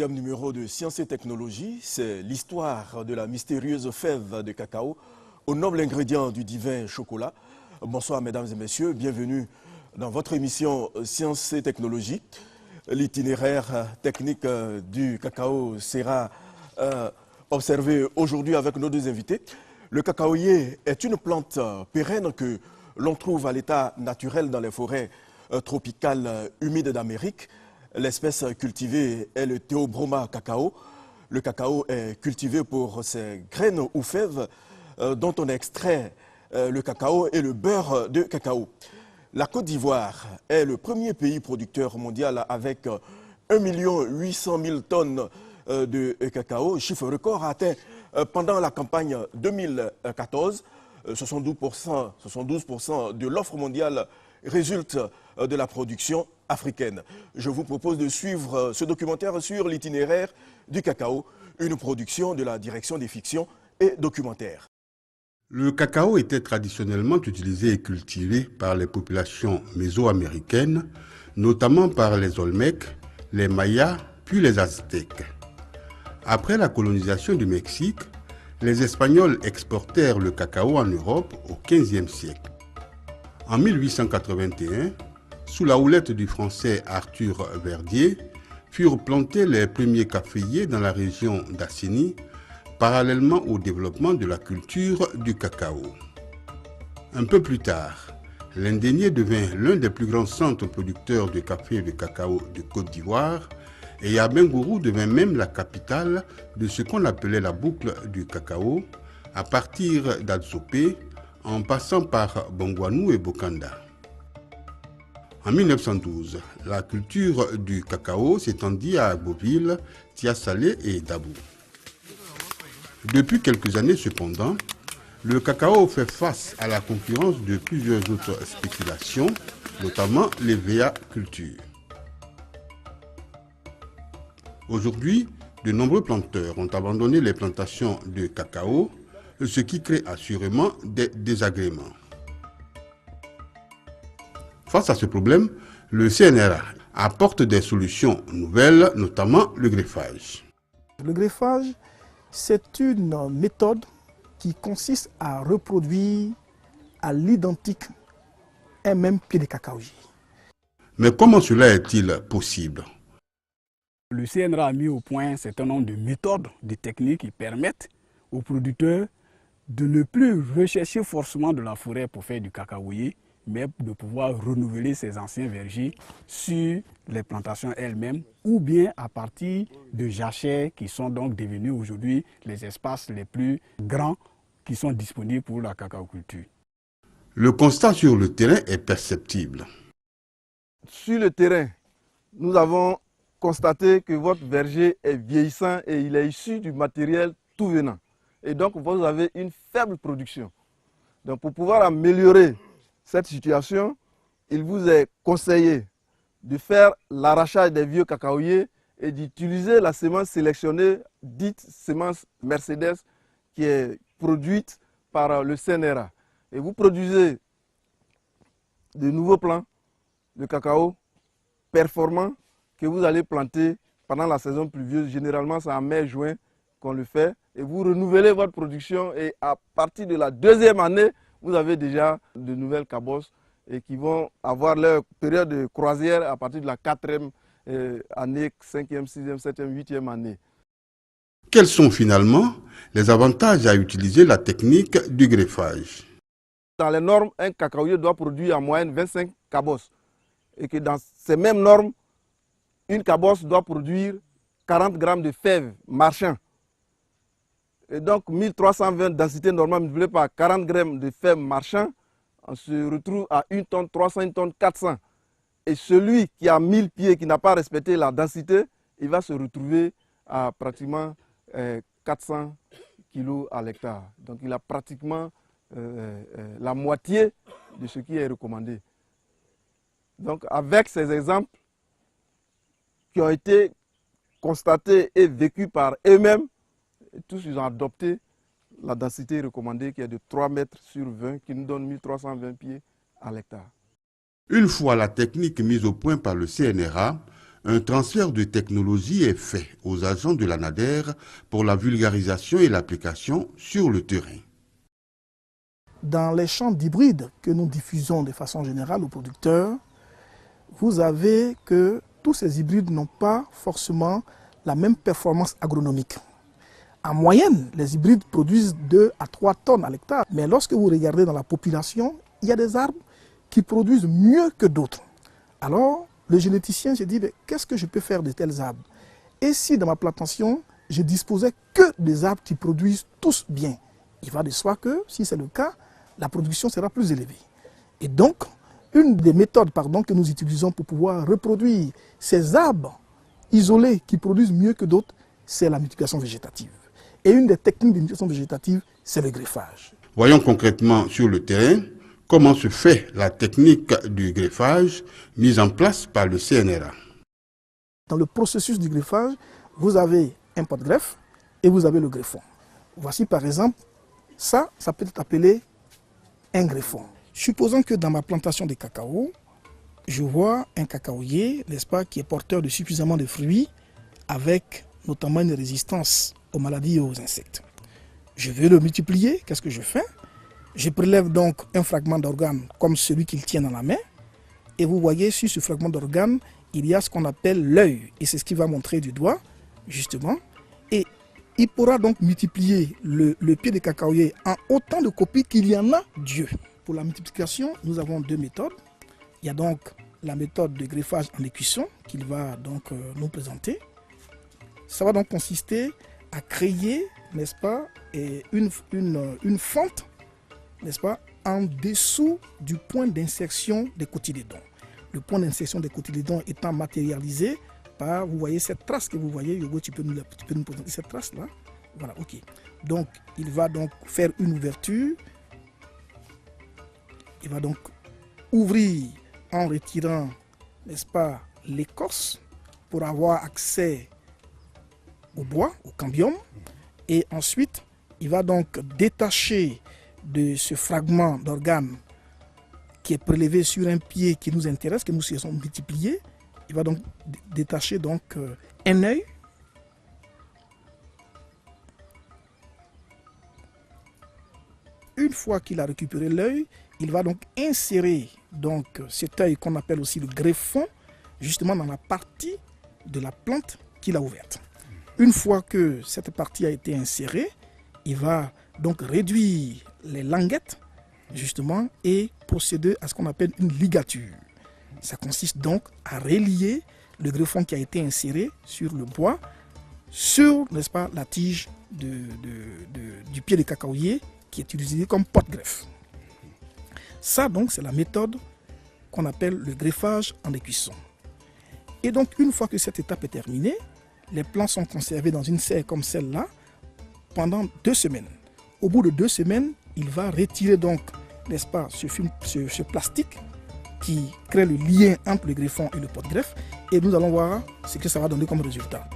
9e numéro de Sciences et Technologies. C'est l'histoire de la mystérieuse fève de cacao au noble ingrédient du divin chocolat. Bonsoir mesdames et messieurs, bienvenue dans votre émission Sciences et Technologies. L'itinéraire technique du cacao sera observé aujourd'hui avec nos deux invités. Le cacaoyer est une plante pérenne que l'on trouve à l'état naturel dans les forêts tropicales humides d'Amérique. L'espèce cultivée est le Theobroma cacao. Le cacao est cultivé pour ses graines ou fèves dont on extrait le cacao et le beurre de cacao. La Côte d'Ivoire est le premier pays producteur mondial avec 1 800 000 tonnes de cacao, chiffre record atteint pendant la campagne 2014. 72% de l'offre mondiale résulte de la production africaine. Je vous propose de suivre ce documentaire sur l'itinéraire du cacao, une production de la direction des fictions et documentaires. Le cacao était traditionnellement utilisé et cultivé par les populations mésoaméricaines, notamment par les Olmèques, les Mayas, puis les Aztèques. Après la colonisation du Mexique, les Espagnols exportèrent le cacao en Europe au XVe siècle. En 1881, sous la houlette du Français Arthur Verdier, furent plantés les premiers caféiers dans la région d'Assigny, parallèlement au développement de la culture du cacao. Un peu plus tard, l'Indénié devint l'un des plus grands centres producteurs de café et de cacao de Côte d'Ivoire, et Yabengourou devint même la capitale de ce qu'on appelait la boucle du cacao, à partir d'Adzopé, en passant par Bongouanou et Bokanda. En 1912, la culture du cacao s'étendit à Agboville, Tia-Salé et Dabou. Depuis quelques années cependant, le cacao fait face à la concurrence de plusieurs autres spéculations, notamment les VA cultures. Aujourd'hui, de nombreux planteurs ont abandonné les plantations de cacao, ce qui crée assurément des désagréments. Face à ce problème, le CNRA apporte des solutions nouvelles, notamment le greffage. Le greffage, c'est une méthode qui consiste à reproduire à l'identique un même pied de cacaoyer. Mais comment cela est-il possible ? Le CNRA a mis au point un certain nombre de méthodes, de techniques qui permettent aux producteurs de ne plus rechercher forcément de la forêt pour faire du cacaoyer, mais de pouvoir renouveler ces anciens vergers sur les plantations elles-mêmes ou bien à partir de jachères qui sont donc devenus aujourd'hui les espaces les plus grands qui sont disponibles pour la cacaoculture. Le constat sur le terrain est perceptible. Sur le terrain, nous avons constaté que votre verger est vieillissant et il est issu du matériel tout venant. Et donc vous avez une faible production. Donc pour pouvoir améliorer cette situation, il vous est conseillé de faire l'arrachage des vieux cacaoyers et d'utiliser la semence sélectionnée, dite semence Mercedes, qui est produite par le CNRA. Et vous produisez de nouveaux plants de cacao performants que vous allez planter pendant la saison pluvieuse. Généralement, c'est en mai-juin qu'on le fait. Et vous renouvelez votre production et à partir de la deuxième année, vous avez déjà de nouvelles cabosses et qui vont avoir leur période de croisière à partir de la 4e année, 5e, 6e, 7e, 8e année. Quels sont finalement les avantages à utiliser la technique du greffage? Dans les normes, un cacaoyer doit produire en moyenne 25 cabosses. Et que dans ces mêmes normes, une cabosse doit produire 40 grammes de fèves marchands. Et donc 1320 densité normale multipliée par 40 grammes de fèves marchands, on se retrouve à 1 tonne 300, 1 tonne 400. Et celui qui a 1000 pieds, qui n'a pas respecté la densité, il va se retrouver à pratiquement 400 kg à l'hectare. Donc il a pratiquement la moitié de ce qui est recommandé. Donc avec ces exemples qui ont été constatés et vécus par eux-mêmes, tous ils ont adopté la densité recommandée qui est de 3 mètres sur 20, qui nous donne 1320 pieds à l'hectare. Une fois la technique mise au point par le CNRA, un transfert de technologie est fait aux agents de l'ANADER pour la vulgarisation et l'application sur le terrain. Dans les champs d'hybrides que nous diffusons de façon générale aux producteurs, vous avez que tous ces hybrides n'ont pas forcément la même performance agronomique. En moyenne, les hybrides produisent 2 à 3 tonnes à l'hectare. Mais lorsque vous regardez dans la population, il y a des arbres qui produisent mieux que d'autres. Alors, le généticien se dit, qu'est-ce que je peux faire de tels arbres? Et si dans ma plantation, je disposais que des arbres qui produisent tous bien, il va de soi que, si c'est le cas, la production sera plus élevée. Et donc, une des méthodes que nous utilisons pour pouvoir reproduire ces arbres isolés qui produisent mieux que d'autres, c'est la multiplication végétative. Et une des techniques de multiplication végétative, c'est le greffage. Voyons concrètement sur le terrain comment se fait la technique du greffage mise en place par le CNRA. Dans le processus du greffage, vous avez un pot-greffe et vous avez le greffon. Voici par exemple, ça peut être appelé un greffon. Supposons que dans ma plantation de cacao, je vois un cacaoyer, n'est-ce pas, qui est porteur de suffisamment de fruits avec notamment une résistance aux maladies et aux insectes. Je veux le multiplier, qu'est-ce que je fais? Je prélève donc un fragment d'organe comme celui qu'il tient dans la main et vous voyez sur ce fragment d'organe, il y a ce qu'on appelle l'œil et c'est ce qui va montrer du doigt, justement. Et il pourra donc multiplier le pied de cacaoyer en autant de copies qu'il y en a d'yeux. Pour la multiplication, nous avons 2 méthodes. Il y a donc la méthode de greffage en écusson qu'il va donc nous présenter. Ça va donc consister à créer, n'est-ce pas, une fente, n'est-ce pas, en dessous du point d'insertion des cotylédons. Le point d'insertion des cotylédons étant matérialisé par, vous voyez cette trace que vous voyez, Yogo, tu peux nous présenter cette trace-là. Voilà, ok. Donc, il va donc faire une ouverture. Il va donc ouvrir en retirant, n'est-ce pas, l'écorce pour avoir accès au bois, au cambium. Et ensuite, il va donc détacher de ce fragment d'organe qui est prélevé sur un pied qui nous intéresse, que nous sommes multipliés. Il va donc détacher donc un œil. Une fois qu'il a récupéré l'œil, il va donc insérer donc cet œil qu'on appelle aussi le greffon, justement dans la partie de la plante qu'il a ouverte. Une fois que cette partie a été insérée, il va donc réduire les languettes, justement, et procéder à ce qu'on appelle une ligature. Ça consiste donc à relier le greffon qui a été inséré sur le bois, sur, n'est-ce pas, la tige du pied de cacaoyer qui est utilisé comme pot-greffe. Ça, donc, c'est la méthode qu'on appelle le greffage en écusson. Et donc, une fois que cette étape est terminée, les plants sont conservés dans une serre comme celle-là pendant 2 semaines. Au bout de 2 semaines, il va retirer donc, n'est-ce pas, ce plastique qui crée le lien entre le greffon et le pot-greffe. Et nous allons voir ce que ça va donner comme résultat.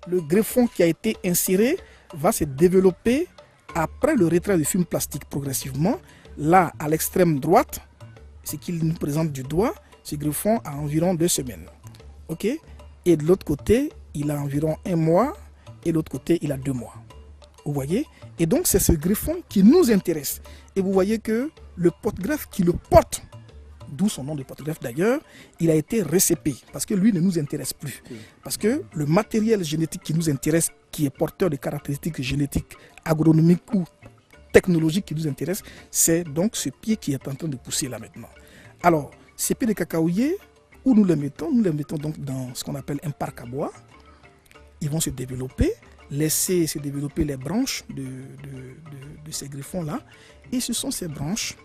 Le greffon qui a été inséré va se développer après le retrait du film plastique progressivement. Là, à l'extrême droite, ce qu'il nous présente du doigt, ce greffon a environ 2 semaines. Ok? Et de l'autre côté, il a environ 1 mois et de l'autre côté, il a 2 mois. Vous voyez? Et donc, c'est ce greffon qui nous intéresse. Et vous voyez que le pot-greffe qui le porte, d'où son nom de pot-greffe d'ailleurs, il a été récépé parce que lui ne nous intéresse plus. Parce que le matériel génétique qui nous intéresse, qui est porteur de caractéristiques génétiques, agronomiques ou technologiques qui nous intéressent, c'est donc ce pied qui est en train de pousser là maintenant. Alors, ces pieds de cacaoyer, où nous les mettons donc dans ce qu'on appelle un parc à bois. Ils vont se développer, laisser se développer les branches de ces greffons-là. Et ce sont ces branches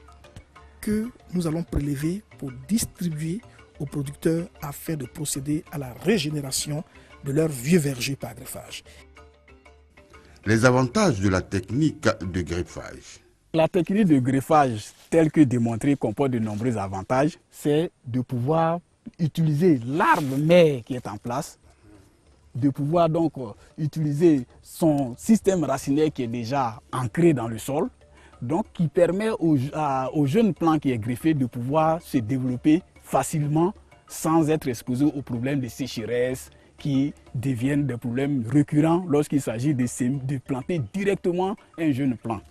que nous allons prélever pour distribuer aux producteurs afin de procéder à la régénération de leurs vieux vergers par greffage. Les avantages de la technique de greffage. La technique de greffage, telle que démontrée, comporte de nombreux avantages. C'est de pouvoir utiliser l'arbre mère qui est en place, de pouvoir donc utiliser son système racinaire qui est déjà ancré dans le sol, donc qui permet au jeune plant qui est greffé de pouvoir se développer facilement sans être exposé aux problèmes de sécheresse qui deviennent des problèmes récurrents lorsqu'il s'agit de planter directement un jeune plant.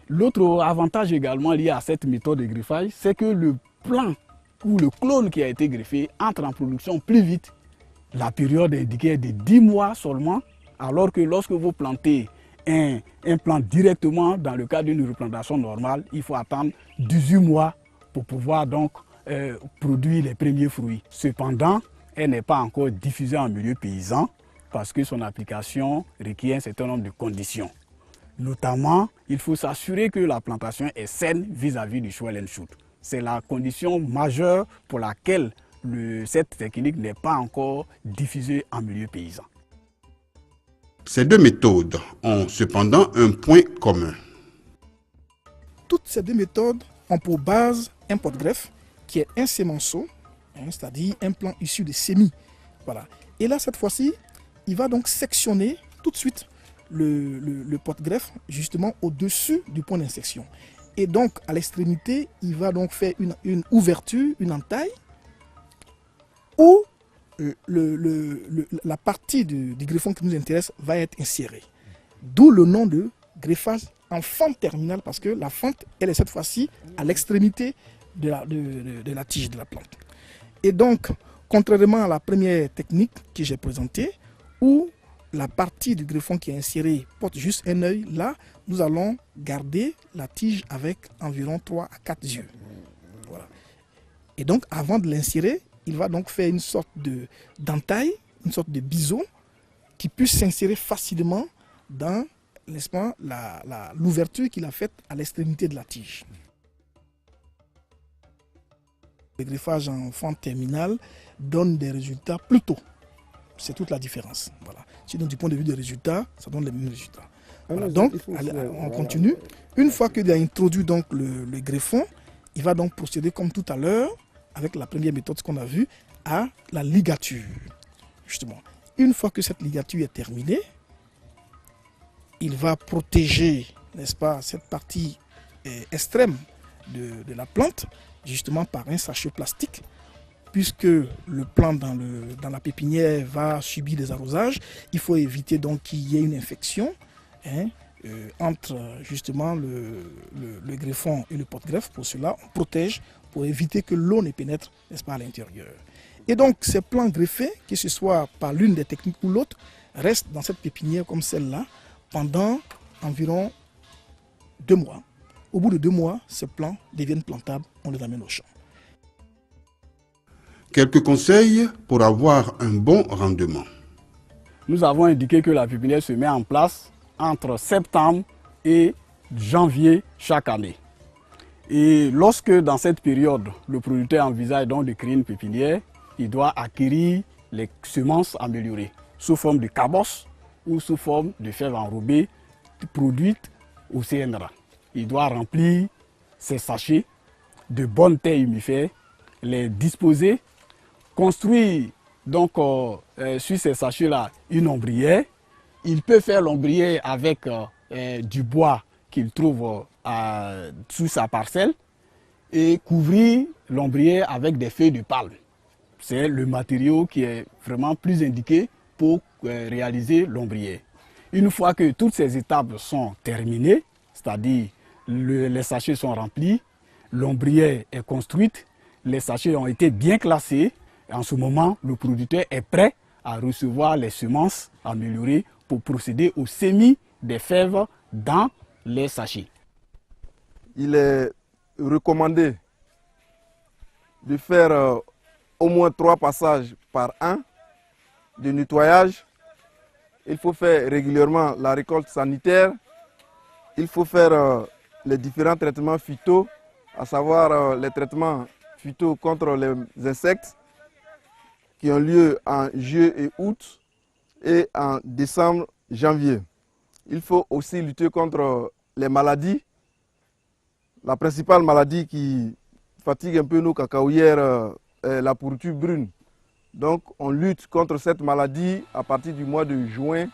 L'autre avantage également lié à cette méthode de greffage, c'est que le plant ou le clone qui a été greffé entre en production plus vite. La période indiquée est de 10 mois seulement, alors que lorsque vous plantez un plant directement dans le cadre d'une replantation normale, il faut attendre 18 mois pour pouvoir donc produire les premiers fruits. Cependant, elle n'est pas encore diffusée en milieu paysan parce que son application requiert un certain nombre de conditions. Notamment, il faut s'assurer que la plantation est saine vis-à-vis du soil and shoot. C'est la condition majeure pour laquelle cette technique n'est pas encore diffusée en milieu paysan. Ces deux méthodes ont cependant un point commun. Toutes ces deux méthodes ont pour base un pot-greffe qui est un sémenceau, c'est-à-dire un plant issu de semis. Voilà. Et là, cette fois-ci, il va donc sectionner tout de suite le pot-greffe justement au-dessus du point d'insection. Et donc, à l'extrémité, il va donc faire une ouverture, une entaille, où la partie du greffon qui nous intéresse va être insérée. D'où le nom de greffage en fente terminale, parce que la fente, elle est cette fois-ci à l'extrémité de la tige de la plante. Et donc, contrairement à la première technique que j'ai présentée, où la partie du greffon qui est insérée porte juste un œil, là, nous allons garder la tige avec environ 3 à 4 yeux. Voilà. Et donc, avant de l'insérer, il va donc faire une sorte d'entaille, une sorte de biseau qui puisse s'insérer facilement dans, n'est-ce pas, l'ouverture qu'il a faite à l'extrémité de la tige. Le greffage en fente terminale donne des résultats plus tôt. C'est toute la différence. Voilà. Sinon, du point de vue des résultats, ça donne les mêmes résultats. Voilà. Donc, on continue. Une fois qu'il a introduit donc le greffon, il va donc procéder comme tout à l'heure, avec la première méthode qu'on a vue, à la ligature. Justement. Une fois que cette ligature est terminée, il va protéger, n'est-ce pas, cette partie extrême de la plante, justement par un sachet plastique, puisque le plant dans la pépinière va subir des arrosages. Il faut éviter donc qu'il y ait une infection entre justement le greffon et le pot-greffe. Pour cela, on protège pour éviter que l'eau ne pénètre, n'est-ce pas, à l'intérieur. Et donc, ces plants greffés, que ce soit par l'une des techniques ou l'autre, restent dans cette pépinière comme celle-là pendant environ 2 mois. Au bout de 2 mois, ces plants deviennent plantables, on les amène au champ. Quelques conseils pour avoir un bon rendement. Nous avons indiqué que la pépinière se met en place entre septembre et janvier chaque année. Et lorsque dans cette période, le producteur envisage donc de créer une pépinière, il doit acquérir les semences améliorées sous forme de cabosse ou sous forme de fèves enrobées produites au CNRA. Il doit remplir ses sachets de bonne terre humifère, les disposer, construire donc sur ces sachets-là une ombrière. Il peut faire l'ombrière avec du bois qu'il trouve sous sa parcelle et couvrir l'ombrière avec des feuilles de palme. C'est le matériau qui est vraiment plus indiqué pour réaliser l'ombrière. Une fois que toutes ces étapes sont terminées, c'est-à-dire les sachets sont remplis, l'ombrière est construite, les sachets ont été bien classés. En ce moment, le producteur est prêt à recevoir les semences améliorées pour procéder au semis des fèves dans les sachets. Il est recommandé de faire au moins 3 passages par an de nettoyage. Il faut faire régulièrement la récolte sanitaire. Il faut faire les différents traitements phyto, à savoir les traitements phyto contre les insectes qui ont lieu en juillet et août et en décembre, janvier. Il faut aussi lutter contre les maladies La principale maladie qui fatigue un peu nos cacaoyères est la pourriture brune. Donc on lutte contre cette maladie à partir du mois de juin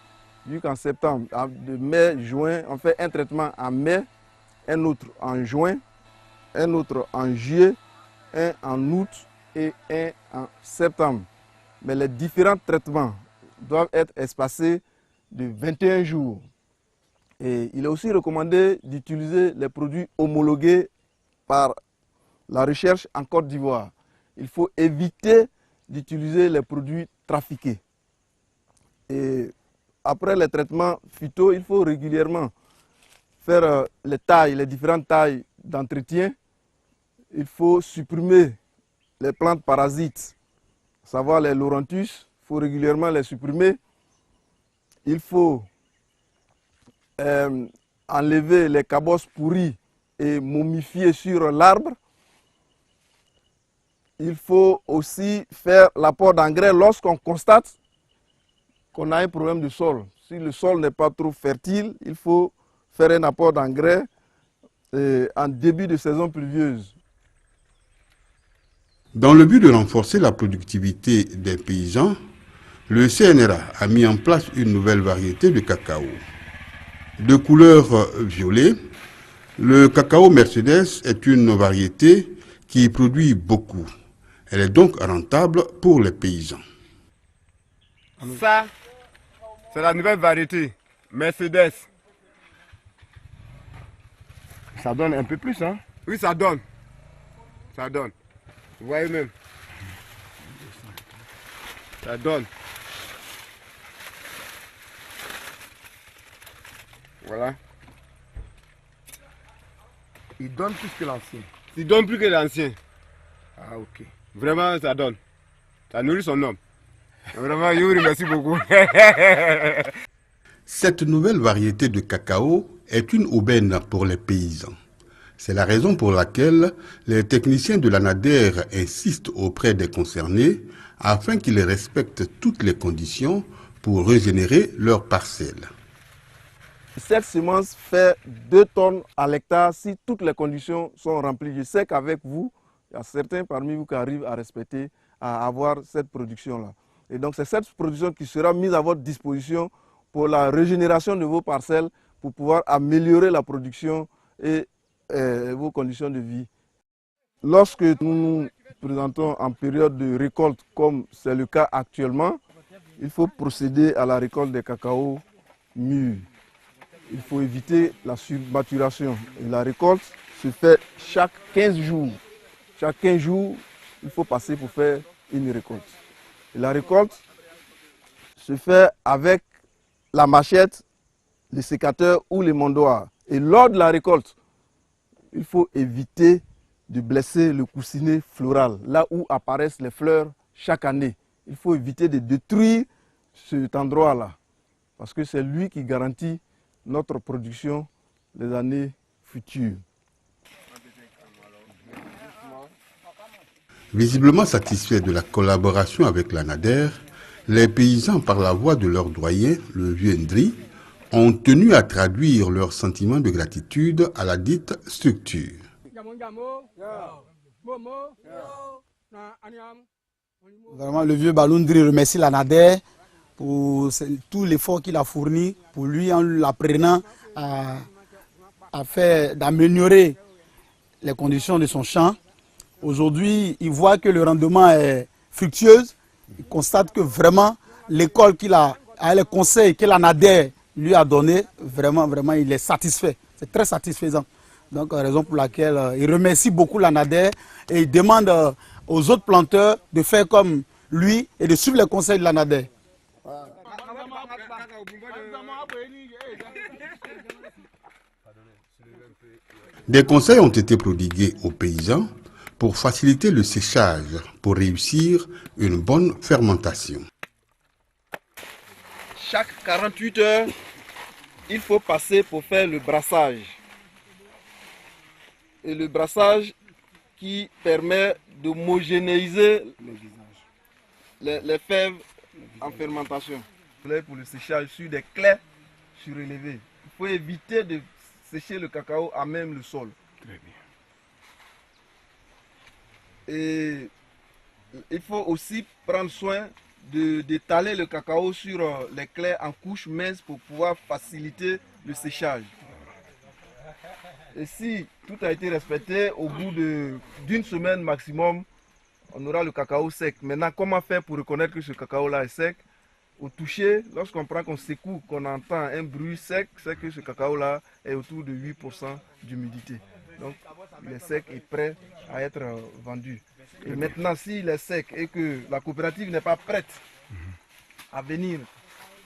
jusqu'en septembre. De mai, juin, on fait un traitement en mai, un autre en juin, un autre en juillet, un en août et un en septembre. Mais les différents traitements doivent être espacés de 21 jours. Et il est aussi recommandé d'utiliser les produits homologués par la recherche en Côte d'Ivoire. Il faut éviter d'utiliser les produits trafiqués. Et après les traitements phyto, il faut régulièrement faire les différentes tailles d'entretien. Il faut supprimer les plantes parasites, à savoir les Lauranthus. Il faut régulièrement les supprimer. Il faut enlever les cabosses pourries et momifier sur l'arbre. Il faut aussi faire l'apport d'engrais lorsqu'on constate qu'on a un problème de sol. Si le sol n'est pas trop fertile, il faut faire un apport d'engrais en début de saison pluvieuse. Dans le but de renforcer la productivité des paysans, le CNRA a mis en place une nouvelle variété de cacao. De couleur violet, le cacao Mercedes est une variété qui produit beaucoup. Elle est donc rentable pour les paysans. Ça, c'est la nouvelle variété Mercedes. Ça donne un peu plus, hein? Oui, ça donne. Ça donne. Vous voyez même. Ça donne. Voilà. Il donne plus que l'ancien. Il donne plus que l'ancien. Ah, ok. Vraiment, ça donne. Ça nourrit son homme. Vraiment, je vous remercie beaucoup. Cette nouvelle variété de cacao est une aubaine pour les paysans. C'est la raison pour laquelle les techniciens de l'ANADER insistent auprès des concernés afin qu'ils respectent toutes les conditions pour régénérer leurs parcelles. Cette semence fait 2 tonnes à l'hectare si toutes les conditions sont remplies. Je sais qu'avec vous, il y a certains parmi vous qui arrivent à respecter, à avoir cette production-là. Et donc c'est cette production qui sera mise à votre disposition pour la régénération de vos parcelles, pour pouvoir améliorer la production et vos conditions de vie. Lorsque nous nous présentons en période de récolte, comme c'est le cas actuellement, il faut procéder à la récolte des cacao mûrs. Il faut éviter la surmaturation. Et la récolte se fait chaque 15 jours. Chaque 15 jours, il faut passer pour faire une récolte. Et la récolte se fait avec la machette, les sécateurs ou les mondoirs. Et lors de la récolte, il faut éviter de blesser le coussinet floral, là où apparaissent les fleurs chaque année. Il faut éviter de détruire cet endroit-là, parce que c'est lui qui garantit notre production les années futures. Visiblement satisfaits de la collaboration avec l'ANADER, les paysans, par la voix de leur doyen, le vieux Ndri, ont tenu à traduire leur sentiment de gratitude à la dite structure. Vraiment, le vieux Baloundri remercie l'ANADER pour tout l'effort qu'il a fourni, pour lui en l'apprenant à d'améliorer les conditions de son champ. Aujourd'hui, il voit que le rendement est fructueux. Il constate que vraiment l'école qu'il a, les conseils que l'ANADER lui a donné, vraiment, il est satisfait. C'est très satisfaisant. Donc, raison pour laquelle il remercie beaucoup l'ANADER et il demande aux autres planteurs de faire comme lui et de suivre les conseils de l'ANADER. Des conseils ont été prodigués aux paysans pour faciliter le séchage, pour réussir une bonne fermentation. Chaque 48 heures, il faut passer pour faire le brassage. Et le brassage qui permet d'homogénéiser les fèves en fermentation. Pour le séchage sur des claies surélevées. Il faut éviter de sécher le cacao à même le sol. Très bien. Et il faut aussi prendre soin d'étaler le cacao sur les clairs en couches minces pour pouvoir faciliter le séchage. Et si tout a été respecté, au bout d'une semaine maximum, on aura le cacao sec. Maintenant, comment faire pour reconnaître que ce cacao-là est sec? Au toucher, lorsqu'on prend, qu'on secoue, qu'on entend un bruit sec, c'est que ce cacao-là est autour de 8% d'humidité. Donc, il est sec et prêt à être vendu. Et maintenant, s'il est sec et que la coopérative n'est pas prête à venir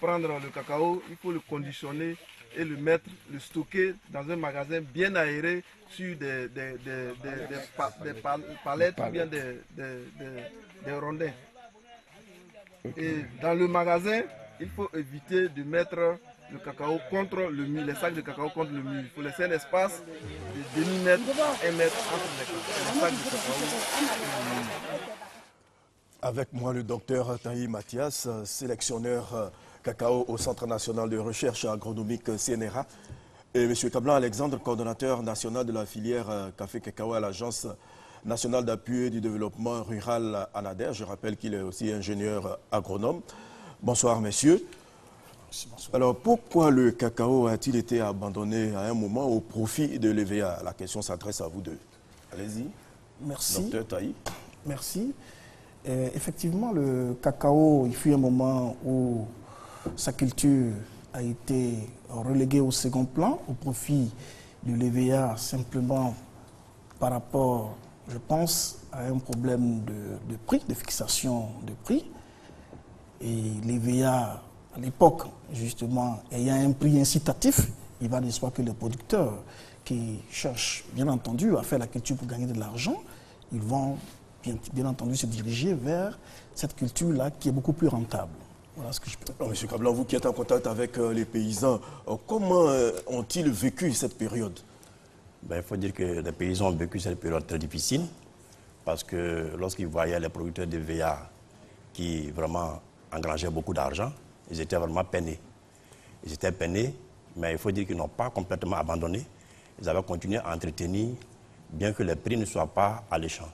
prendre le cacao, il faut le conditionner et le stocker dans un magasin bien aéré sur des palettes ou bien des rondins. Et dans le magasin, il faut éviter de mettre le cacao contre le mur, les sacs de cacao contre le mur. Il faut laisser un espace de demi-mètre, 1 mètre entre les sacs de cacao et le mur. Avec moi, le docteur Taï Mathias, sélectionneur cacao au Centre national de recherche agronomique CNRA, et M. Kablan Alexandre, coordonnateur national de la filière café-cacao à l'Agence nationale d'appui du développement rural ANADER. Je rappelle qu'il est aussi ingénieur agronome. Bonsoir, messieurs. Bonsoir. Alors, pourquoi le cacao a-t-il été abandonné à un moment au profit de l'EVA? La question s'adresse à vous deux. Allez-y. Merci. Docteur Taï. Merci. Effectivement, le cacao, il fut un moment où sa culture a été reléguée au second plan au profit de l'EVA, simplement par rapport, je pense, à un problème de prix, de fixation de prix. Et l'EVA, à l'époque, justement, ayant un prix incitatif, il va de soi que les producteurs qui cherchent, bien entendu, à faire la culture pour gagner de l'argent, ils vont bien entendu se diriger vers cette culture-là qui est beaucoup plus rentable. Voilà ce que je peux dire. Monsieur Kablan, vous qui êtes en contact avec les paysans, comment ont-ils vécu cette période? Il faut dire que les paysans ont vécu cette période très difficile parce que lorsqu'ils voyaient les producteurs de VA qui vraiment engrangeaient beaucoup d'argent, ils étaient vraiment peinés. Ils étaient peinés, mais il faut dire qu'ils n'ont pas complètement abandonné. Ils avaient continué à entretenir, bien que les prix ne soient pas alléchants.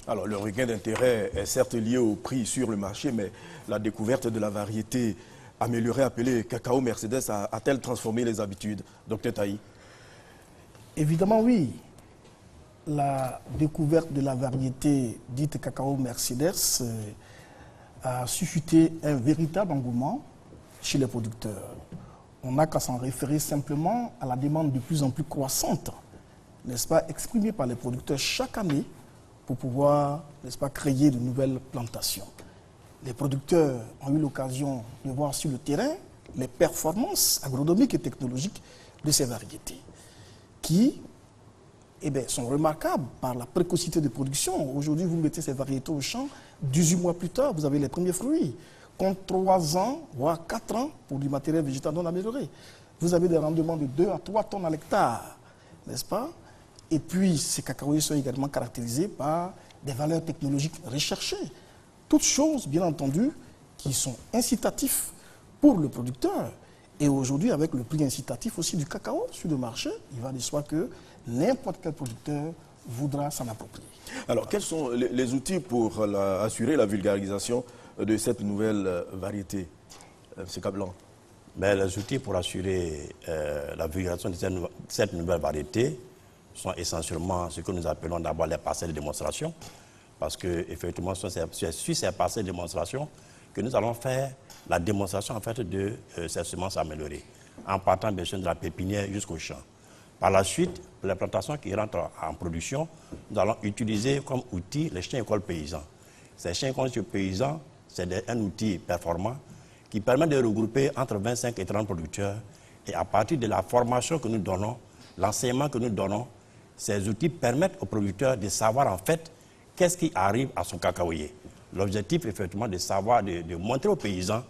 Alors, le regain d'intérêt est certes lié au prix sur le marché, mais la découverte de la variété améliorée appelée cacao Mercedes a-t-elle transformé les habitudes? Docteur Taï. Évidemment, oui. La découverte de la variété dite cacao Mercedes a suscité un véritable engouement chez les producteurs. On n'a qu'à s'en référer simplement à la demande de plus en plus croissante, n'est-ce pas, exprimée par les producteurs chaque année pour pouvoir, n'est-ce pas, créer de nouvelles plantations. Les producteurs ont eu l'occasion de voir sur le terrain les performances agronomiques et technologiques de ces variétés qui sont remarquables par la précocité de production. Aujourd'hui, vous mettez ces variétés au champ, 18 mois plus tard, vous avez les premiers fruits, contre 3 ans, voire 4 ans pour du matériel végétal non amélioré. Vous avez des rendements de 2 à 3 tonnes à l'hectare, n'est-ce pas? Et puis, ces cacaoyers sont également caractérisés par des valeurs technologiques recherchées. Toutes choses, bien entendu, qui sont incitatifs pour le producteur. Et aujourd'hui, avec le prix incitatif aussi du cacao sur le marché, il va de soi que n'importe quel producteur voudra s'en approprier. Alors, quels sont les outils pour assurer la vulgarisation de cette nouvelle variété, M. Kablan? Les outils pour assurer la vulgarisation de cette nouvelle variété sont essentiellement ce que nous appelons d'abord les parcelles de démonstration, parce que effectivement, c'est sur ces parcelles de démonstration que nous allons faire la démonstration en fait de ces semences améliorées, en partant bien sûr de la pépinière jusqu'au champ. Par la suite, pour les plantations qui rentrent en production, nous allons utiliser comme outil les chiens écoles paysans. Ces chiens écoles paysans, c'est un outil performant qui permet de regrouper entre 25 et 30 producteurs, et à partir de la formation que nous donnons, l'enseignement que nous donnons, ces outils permettent aux producteurs de savoir en fait qu'est-ce qui arrive à son cacaoyer. L'objectif, effectivement, de savoir, de montrer aux paysans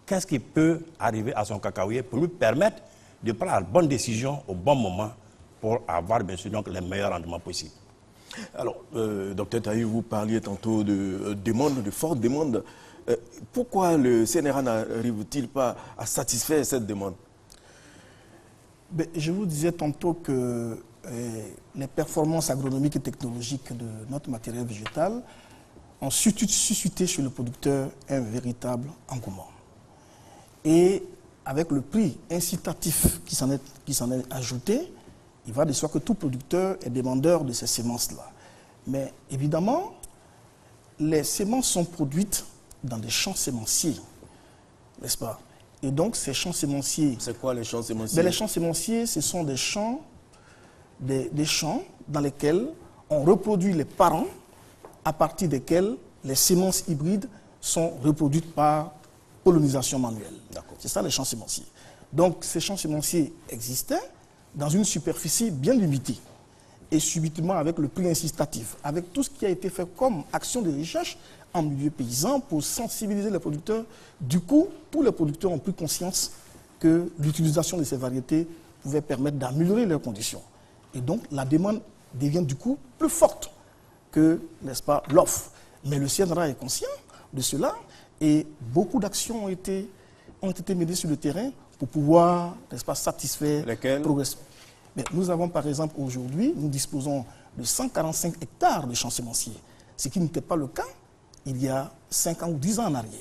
qu'est-ce qui peut arriver à son cacaoyer pour lui permettre de prendre la bonne décision au bon moment pour avoir, bien sûr, donc, les meilleurs rendements possibles. Alors, docteur Taï, vous parliez tantôt de demande, de forte demande. Pourquoi le CNRA n'arrive-t-il pas à satisfaire cette demande? Je vous disais tantôt que les performances agronomiques et technologiques de notre matériel végétal ont suscité chez le producteur un véritable engouement. Et avec le prix incitatif qui s'en est ajouté, il va de soi que tout producteur est demandeur de ces semences-là. Mais évidemment, les semences sont produites dans des champs sémenciers, n'est-ce pas? Et donc ces champs sémenciers... C'est quoi les champs sémenciers? Ben, les champs sémenciers, ce sont des champs dans lesquels on reproduit les parents à partir desquels les semences hybrides sont reproduites par pollinisation manuelle. C'est ça les champs sémenciers. Donc ces champs sémenciers existaient dans une superficie bien limitée. Et subitement, avec le prix incitatif, avec tout ce qui a été fait comme action de recherche en milieu paysan pour sensibiliser les producteurs, du coup, tous les producteurs ont pris conscience que l'utilisation de ces variétés pouvait permettre d'améliorer leurs conditions. Et donc, la demande devient du coup plus forte que, n'est-ce pas, l'offre. Mais le CNRA est conscient de cela et beaucoup d'actions ont été menées sur le terrain pour pouvoir, n'est-ce pas, satisfaire lesquelles progressivement. Mais nous avons par exemple aujourd'hui, nous disposons de 145 hectares de champs sémenciers, ce qui n'était pas le cas il y a 5 ans ou 10 ans en arrière.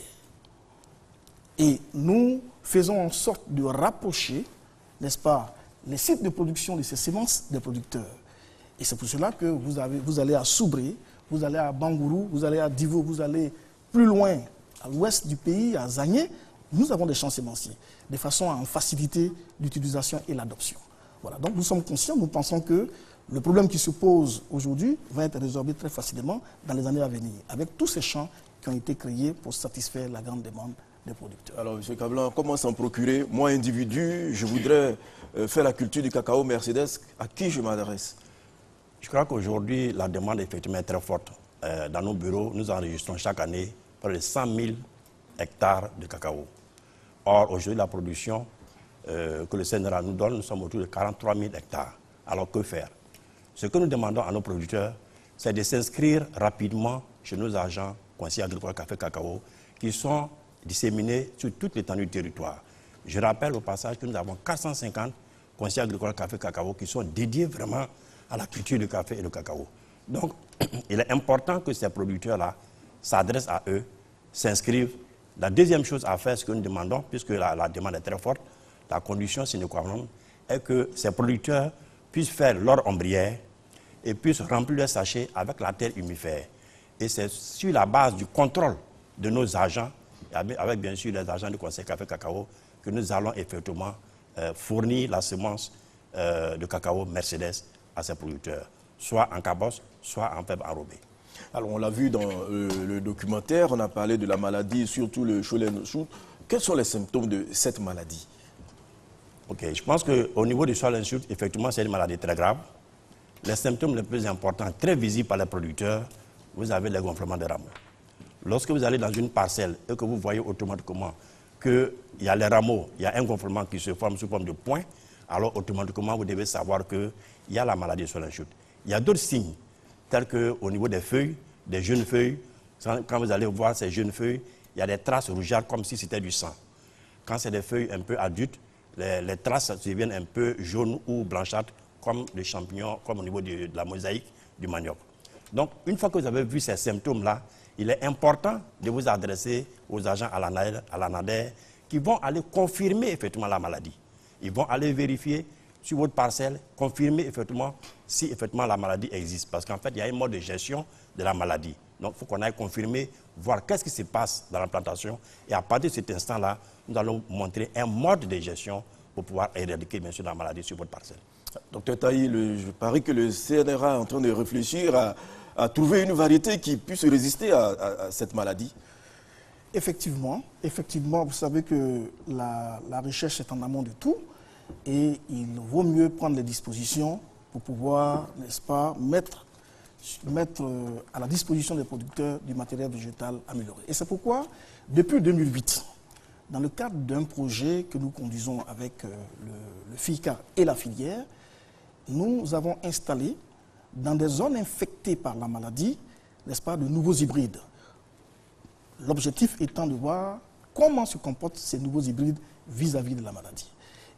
Et nous faisons en sorte de rapprocher, n'est-ce pas, les sites de production de ces semences des producteurs. Et c'est pour cela que vous allez à Soubré, vous allez à Bangourou, vous allez à Divo, vous allez plus loin, à l'ouest du pays, à Zagné, nous avons des champs sémenciers, de façon à en faciliter l'utilisation et l'adoption. Voilà. Donc nous sommes conscients, nous pensons que le problème qui se pose aujourd'hui va être résolu très facilement dans les années à venir, avec tous ces champs qui ont été créés pour satisfaire la grande demande des producteurs. Alors, M. Kablan, comment s'en procurer? Moi, individu, je voudrais faire la culture du cacao Mercedes. À qui je m'adresse? Je crois qu'aujourd'hui, la demande effectivement est très forte. Dans nos bureaux, nous enregistrons chaque année près de 100 000 hectares de cacao. Or, aujourd'hui, la production que le CNRA nous donne, nous sommes autour de 43 000 hectares. Alors, que faire? Ce que nous demandons à nos producteurs, c'est de s'inscrire rapidement chez nos agents conseillers agricoles café cacao qui sont disséminés sur toute l'étendue du territoire. Je rappelle au passage que nous avons 450 conseillers agricoles café cacao qui sont dédiés vraiment à la culture du café et du cacao. Donc, il est important que ces producteurs-là s'adressent à eux, s'inscrivent. La deuxième chose à faire, ce que nous demandons, puisque la demande est très forte, la condition sine qua non est que ces producteurs puissent faire leur ombrière et puissent remplir leurs sachets avec la terre humifère. Et c'est sur la base du contrôle de nos agents, avec bien sûr les agents du Conseil Café Cacao, que nous allons effectivement fournir la semence de cacao Mercedes à ces producteurs, soit en cabosse, soit en fève enrobée. Alors, on l'a vu dans le documentaire, on a parlé de la maladie, surtout le Scholen-Schut. Quels sont les symptômes de cette maladie? Ok, je pense qu'au niveau du Scholen-Schut, effectivement, c'est une maladie très grave. Les symptômes les plus importants, très visibles par les producteurs, vous avez les gonflements de rameaux. Lorsque vous allez dans une parcelle et que vous voyez automatiquement qu'il y a les rameaux, il y a un gonflement qui se forme sous forme de points, alors automatiquement vous devez savoir qu'il y a la maladie de Scholen-Schut. Il y a d'autres signes, tels qu'au niveau des feuilles, des jeunes feuilles, quand vous allez voir ces jeunes feuilles, il y a des traces rougeâtres comme si c'était du sang. Quand c'est des feuilles un peu adultes, les traces deviennent un peu jaunes ou blanchâtres, comme les champignons, comme au niveau de la mosaïque du manioc. Donc, une fois que vous avez vu ces symptômes-là, il est important de vous adresser aux agents à l'ANADER qui vont aller confirmer effectivement la maladie. Ils vont aller vérifier sur votre parcelle, confirmer effectivement si effectivement la maladie existe. Parce qu'en fait, il y a un mode de gestion de la maladie. Donc, il faut qu'on aille confirmer, voir qu'est-ce qui se passe dans la plantation. Et à partir de cet instant-là, nous allons montrer un mode de gestion pour pouvoir éradiquer, bien sûr, la maladie sur votre parcelle. Docteur Taï, je parie que le CNRA est en train de réfléchir à trouver une variété qui puisse résister à cette maladie. Effectivement, vous savez que la recherche est en amont de tout et il vaut mieux prendre les dispositions pour pouvoir, n'est-ce pas, mettre à la disposition des producteurs du matériel végétal amélioré. Et c'est pourquoi, depuis 2008, dans le cadre d'un projet que nous conduisons avec le FICA et la filière, nous avons installé dans des zones infectées par la maladie, n'est-ce pas, de nouveaux hybrides. L'objectif étant de voir comment se comportent ces nouveaux hybrides vis-à-vis de la maladie.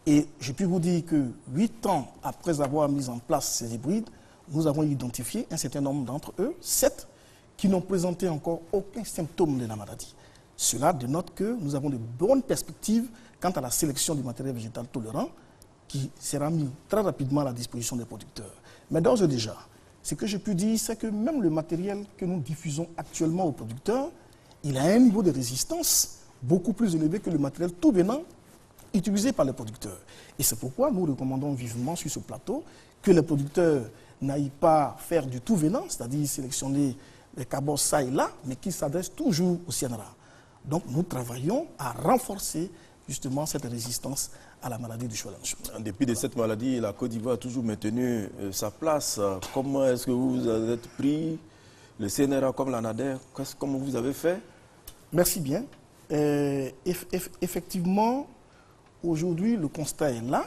Et je puis vous dire que 8 ans après avoir mis en place ces hybrides, nous avons identifié un certain nombre d'entre eux, 7, qui n'ont présenté encore aucun symptôme de la maladie. Cela dénote que nous avons de bonnes perspectives quant à la sélection du matériel végétal tolérant qui sera mis très rapidement à la disposition des producteurs. Mais d'ores et déjà, ce que je peux dire, c'est que même le matériel que nous diffusons actuellement aux producteurs, il a un niveau de résistance beaucoup plus élevé que le matériel tout venant utilisé par les producteurs. Et c'est pourquoi nous recommandons vivement sur ce plateau que les producteurs n'aillent pas faire du tout venant, c'est-à-dire sélectionner les cabosses ça et là, mais qu'ils s'adressent toujours au CNRA. Donc nous travaillons à renforcer justement cette résistance à la maladie du cheval. En dépit de cette maladie, la Côte d'Ivoire a toujours maintenu sa place. Comment est-ce que vous avez pris le CNRA comme la NADER? Comment vous avez fait? Merci bien. Effectivement, aujourd'hui, le constat est là,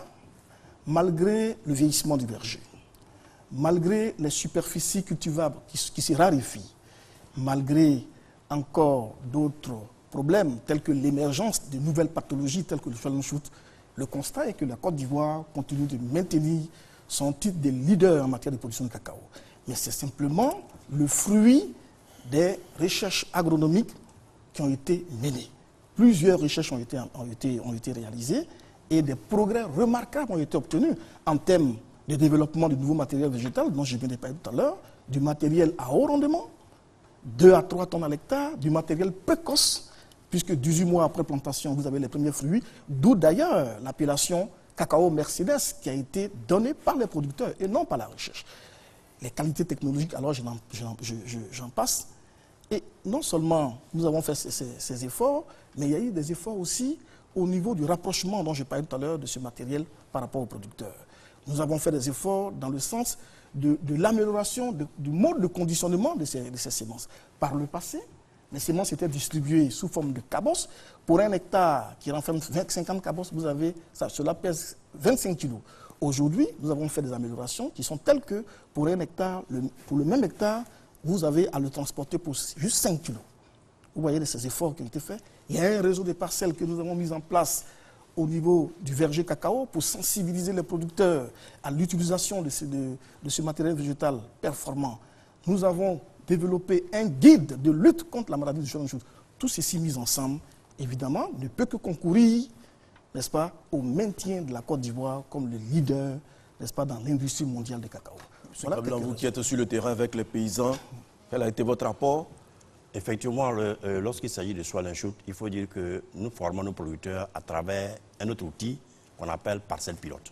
malgré le vieillissement du verger, malgré les superficies cultivables qui se raréfient, malgré encore d'autres problèmes tels que l'émergence de nouvelles pathologies telles que le cheval shoot, le constat est que la Côte d'Ivoire continue de maintenir son titre de leader en matière de production de cacao. Mais c'est simplement le fruit des recherches agronomiques qui ont été menées. Plusieurs recherches ont été réalisées et des progrès remarquables ont été obtenus en termes de développement de nouveaux matériels végétaux, dont je viens de parler tout à l'heure, du matériel à haut rendement, 2 à 3 tonnes à l'hectare, du matériel précoce, puisque 18 mois après plantation, vous avez les premiers fruits, d'où d'ailleurs l'appellation cacao Mercedes qui a été donnée par les producteurs et non par la recherche. Les qualités technologiques, alors j'en passe. Et non seulement nous avons fait ces efforts, mais il y a eu des efforts aussi au niveau du rapprochement dont je parlais tout à l'heure de ce matériel par rapport aux producteurs. Nous avons fait des efforts dans le sens de l'amélioration du mode de conditionnement de ces semences. Par le passé, les semences étaient distribuées sous forme de cabosses. Pour un hectare qui renferme 50 cabosses, cela pèse 25 kg. Aujourd'hui, nous avons fait des améliorations qui sont telles que pour un hectare, pour le même hectare, vous avez à le transporter pour juste 5 kg. Vous voyez ces efforts qui ont été faits. Il y a un réseau de parcelles que nous avons mis en place au niveau du verger cacao pour sensibiliser les producteurs à l'utilisation de ce matériel végétal performant. Nous avons développer un guide de lutte contre la maladie du cheval shoot. Tout ceci mis ensemble, évidemment, ne peut que concourir, n'est-ce pas, au maintien de la Côte d'Ivoire comme le leader, n'est-ce pas, dans l'industrie mondiale du cacao. Voilà, vous qui êtes sur le terrain avec les paysans, quel a été votre rapport? Effectivement, lorsqu'il s'agit de soil and shoot, il faut dire que nous formons nos producteurs à travers un autre outil qu'on appelle parcelle pilote.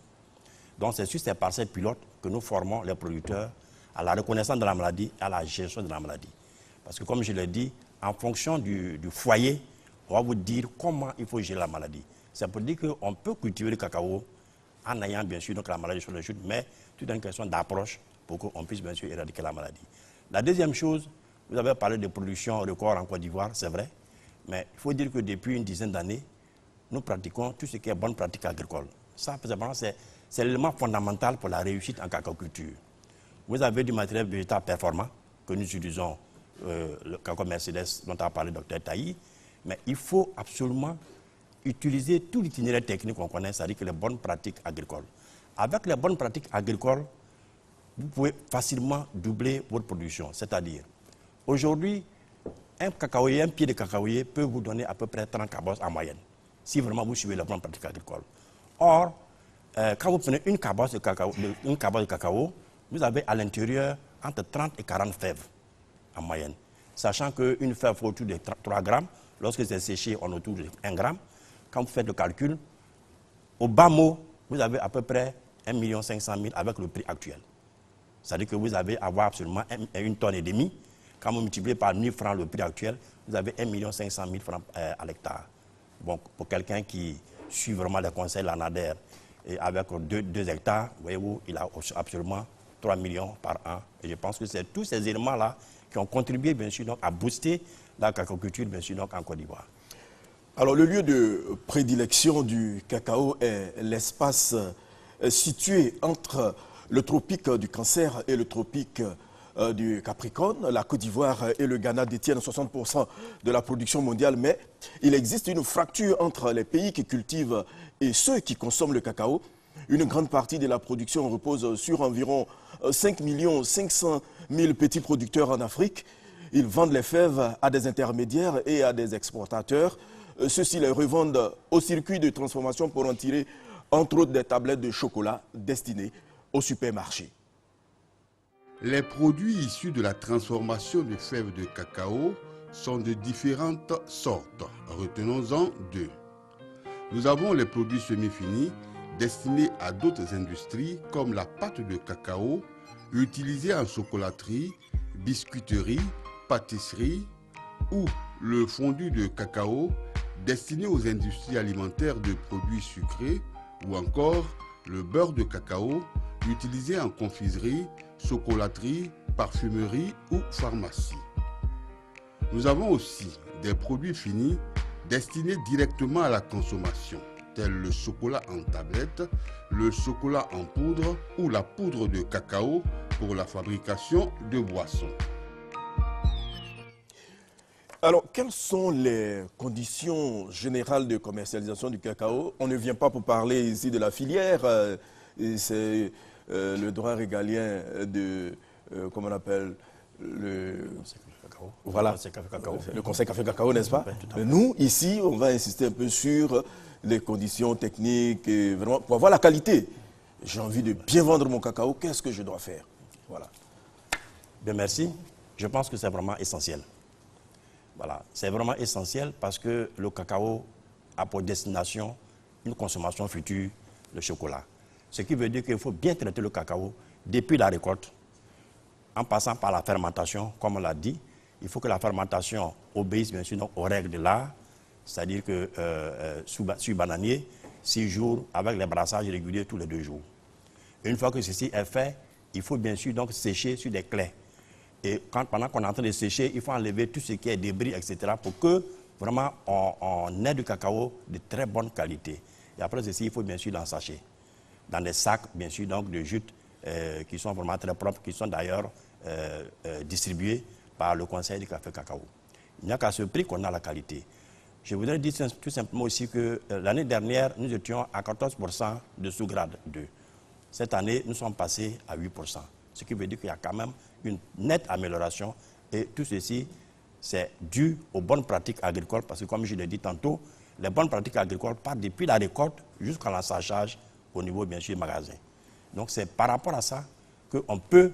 Donc c'est sur ces parcelles pilotes que nous formons les producteurs à la reconnaissance de la maladie, à la gestion de la maladie. Parce que comme je l'ai dit, en fonction du foyer, on va vous dire comment il faut gérer la maladie. Ça veut dire qu'on peut cultiver le cacao en ayant bien sûr donc, la maladie sur le chute, mais tout est une question d'approche pour qu'on puisse bien sûr éradiquer la maladie. La deuxième chose, vous avez parlé de production record en Côte d'Ivoire, c'est vrai, mais il faut dire que depuis une dizaine d'années, nous pratiquons tout ce qui est bonne pratique agricole. Ça, c'est l'élément fondamental pour la réussite en cacaoculture. Vous avez du matériel végétal performant que nous utilisons, le cacao Mercedes dont a parlé le Dr Taï, mais il faut absolument utiliser tout l'itinéraire technique qu'on connaît, c'est-à-dire que les bonnes pratiques agricoles. Avec les bonnes pratiques agricoles, vous pouvez facilement doubler votre production. C'est-à-dire, aujourd'hui, un pied de cacaoyer peut vous donner à peu près 30 cabosses en moyenne, si vraiment vous suivez les bonnes pratiques agricoles. Or, quand vous prenez une cabosse de cacao, vous avez à l'intérieur entre 30 et 40 fèves en moyenne. Sachant qu'une fève fait autour de 3 grammes, lorsque c'est séché, on est autour de 1 gramme. Quand vous faites le calcul, au bas mot, vous avez à peu près 1 500 000 avec le prix actuel. C'est-à-dire que vous allez avoir absolument 1,5 tonne. Quand vous multipliez par 1 000 francs le prix actuel, vous avez 1 500 000 francs à l'hectare. Bon, pour quelqu'un qui suit vraiment les conseils de la NADER, et avec 2 hectares, voyez-vous, il a absolument 3 millions par an. Et je pense que c'est tous ces éléments-là qui ont contribué, bien sûr, donc, à booster la cacaoculture, bien sûr, donc, en Côte d'Ivoire. Alors, le lieu de prédilection du cacao est l'espace situé entre le tropique du Cancer et le tropique du Capricorne. La Côte d'Ivoire et le Ghana détiennent 60% de la production mondiale, mais il existe une fracture entre les pays qui cultivent et ceux qui consomment le cacao. Une grande partie de la production repose sur environ 5 500 000 petits producteurs en Afrique. Ils vendent les fèves à des intermédiaires et à des exportateurs. Ceux-ci les revendent au circuit de transformation pour en tirer, entre autres, des tablettes de chocolat destinées aux supermarchés. Les produits issus de la transformation de fèves de cacao sont de différentes sortes. Retenons-en deux. Nous avons les produits semi-finis destinés à d'autres industries comme la pâte de cacao, utilisée en chocolaterie, biscuiterie, pâtisserie, ou le fondu de cacao destiné aux industries alimentaires de produits sucrés, ou encore le beurre de cacao utilisé en confiserie, chocolaterie, parfumerie ou pharmacie. Nous avons aussi des produits finis destinés directement à la consommation, tels le chocolat en tablette, le chocolat en poudre ou la poudre de cacao pour la fabrication de boissons. Alors, quelles sont les conditions générales de commercialisation du cacao? On ne vient pas pour parler ici de la filière, c'est le droit régalien de, comment on appelle, voilà, le Conseil Café Cacao, n'est-ce pas? Mais nous, ici, on va insister un peu sur les conditions techniques, et vraiment, pour avoir la qualité. J'ai envie de bien vendre mon cacao, qu'est-ce que je dois faire? Voilà. Bien, merci. Je pense que c'est vraiment essentiel. Voilà, c'est vraiment essentiel parce que le cacao a pour destination une consommation future de chocolat. Ce qui veut dire qu'il faut bien traiter le cacao depuis la récolte, en passant par la fermentation, comme on l'a dit. Il faut que la fermentation obéisse bien sûr donc, aux règles de l'art, c'est-à-dire que sous bananier, 6 jours avec les brassages réguliers tous les 2 jours. Une fois que ceci est fait, il faut bien sûr donc sécher sur des claies. Et pendant qu'on est en train de sécher, il faut enlever tout ce qui est débris, etc. pour que vraiment on ait du cacao de très bonne qualité. Et après ceci, il faut bien sûr l'ensacher dans des sacs, bien sûr, donc de jute qui sont vraiment très propres, qui sont d'ailleurs distribués par le Conseil du Café Cacao. Il n'y a qu'à ce prix qu'on a la qualité. Je voudrais dire tout simplement aussi que l'année dernière, nous étions à 14% de sous-grade 2. Cette année, nous sommes passés à 8%. Ce qui veut dire qu'il y a quand même une nette amélioration. Et tout ceci, c'est dû aux bonnes pratiques agricoles, parce que comme je l'ai dit tantôt, les bonnes pratiques agricoles partent depuis la récolte jusqu'à l'ensachage au niveau, bien sûr, magasin. Donc c'est par rapport à ça qu'on peut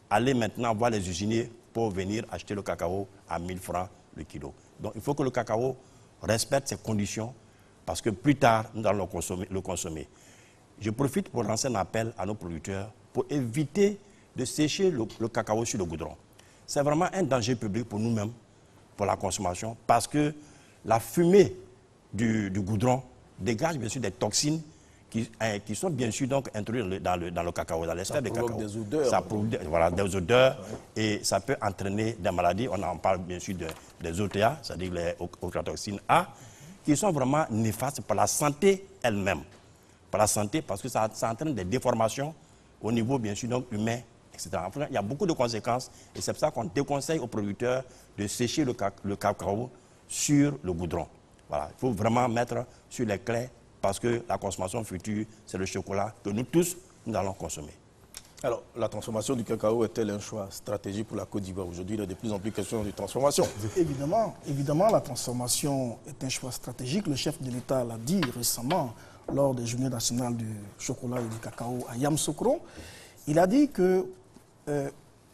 aller maintenant voir les usiniers pour venir acheter le cacao à 1000 francs le kilo. Donc il faut que le cacao respecte ces conditions, parce que plus tard, nous allons le consommer. Je profite pour lancer un appel à nos producteurs pour éviter de sécher le cacao sur le goudron. C'est vraiment un danger public pour nous-mêmes, pour la consommation, parce que la fumée du goudron dégage bien sûr des toxines qui sont bien sûr donc introduites dans le cacao, dans l'extrait du cacao. Des odeurs. Ça provoque des odeurs, ouais. Et ça peut entraîner des maladies. On en parle bien sûr des OTA, c'est-à-dire les ochratoxines A, qui sont vraiment néfastes pour la santé elle-même. Pour la santé, parce que ça entraîne des déformations au niveau bien sûr donc humain, etc. Enfin, il y a beaucoup de conséquences et c'est pour ça qu'on déconseille aux producteurs de sécher le cacao sur le goudron. Voilà. Il faut vraiment mettre sur les claies parce que la consommation future, c'est le chocolat que nous tous, nous allons consommer. Alors, la transformation du cacao est-elle un choix stratégique pour la Côte d'Ivoire? Aujourd'hui, il y a de plus en plus question de transformation. Évidemment, la transformation est un choix stratégique. Le chef de l'État l'a dit récemment lors des Journées nationales du chocolat et du cacao à Yamoussoukro. Il a dit que